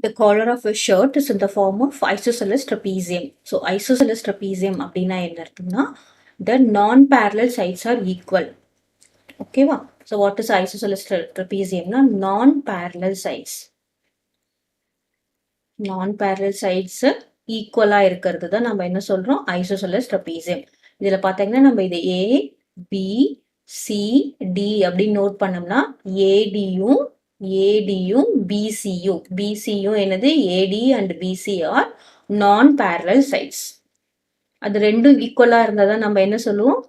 The collar of a shirt is in the form of isosceles trapezium. So isosceles trapezium அப்படின்னா என்ன அர்த்தம்னா the non-parallel sides are equal. ஓகேவா? So what is isosceles trapeziumனா non-parallel sides. Non-parallel sides ஈக்குவலா இருக்கிறது தான் நம்ம என்ன சொல்றோம் ஐசோசெலஸ் ட்ரபீசியம். இதுல பாத்தீங்கன்னா நம்ம இது ஏ பி சி டி அப்படின்னு நோட் பண்ணோம்னா ஏடியும் ஏடியும் பிசியும் என்னது AD and BC are non parallel sides. அது ரெண்டும் ஈக்குவலா இருந்தா தான் நம்ம என்ன சொல்லுவோம்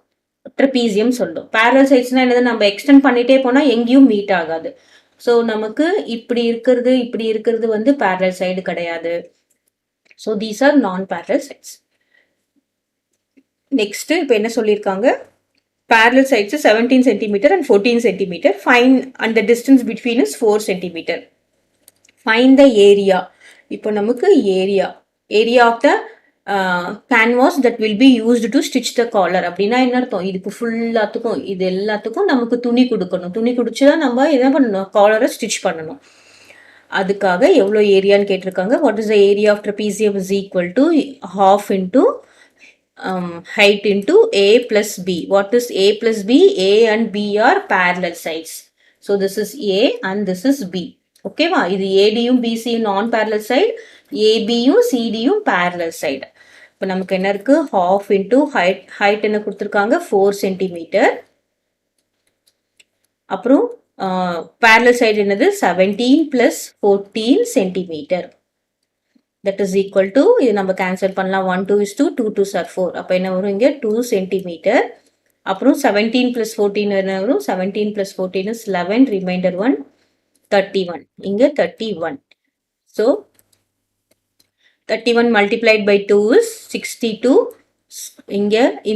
ட்ரபீசியம் சொல்லுவோம். பேரலல் சைட்ஸ்னா என்னது நம்ம எக்ஸ்டெண்ட் பண்ணிட்டே போனா எங்கேயும் மீட் ஆகாது. ஸோ நமக்கு இப்படி இருக்கிறது வந்து பேரலல் சைடு கிடையாது. So these are non parallel sides. Next இப்போ என்ன சொல்லியிருக்காங்க parallel sides is 17 centimeter and 14 centimeter. Find and the distance between is 4 centimeter. Find the area. இப்போ நமக்கு area of the canvas that will be used to stitch the collar. அப்படின்னா என்ன அர்த்தம் இதுக்கு ஃபுல்லாத்துக்கும் இது எல்லாத்துக்கும் நமக்கு துணி கொடுக்கணும். துணி குடிச்சுதான் நம்ம என்ன பண்ணணும் காலரை ஸ்டிச் பண்ணணும். அதுக்காக எவ்வளோ ஏரியான்னு கேட்டிருக்காங்க. What is the area of trapezium is equal to half into height into A plus B. What is A plus B? A and B are parallel sides. So this is A and this is B. Okay va? இது AD யும் BC யும் non-parallel side, AB யும் CD யும் parallel side. இப்போ நமக்கு என்ன இருக்கு half into height என்ன கொடுத்திருக்காங்க 4 cm. அப்புறம் parallel side என்னது 17 plus 14 cm. That is equal to இது நம்ம கேன்சல் பண்ணலாம் 1 2 is 2 2 2s are 4. அப்போ என்ன வரும் இங்கே 2 cm. அப்புறம் 17 plus 14 என்ன வரும் 17 plus 14 is 11 remainder 1 31. இங்கே 31. So 31 multiplied by 2 is 62.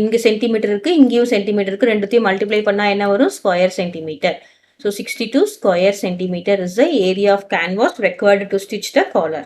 இங்கே சென்டிமீட்டர் இருக்கு இங்கேயும் சென்டிமீட்டர் இருக்கு ரெண்டுத்தையும் மல்டிப்ளை பண்ணா என்ன வரும் square centimetre. So 62 square centimeter is the area of canvas required to stitch the collar.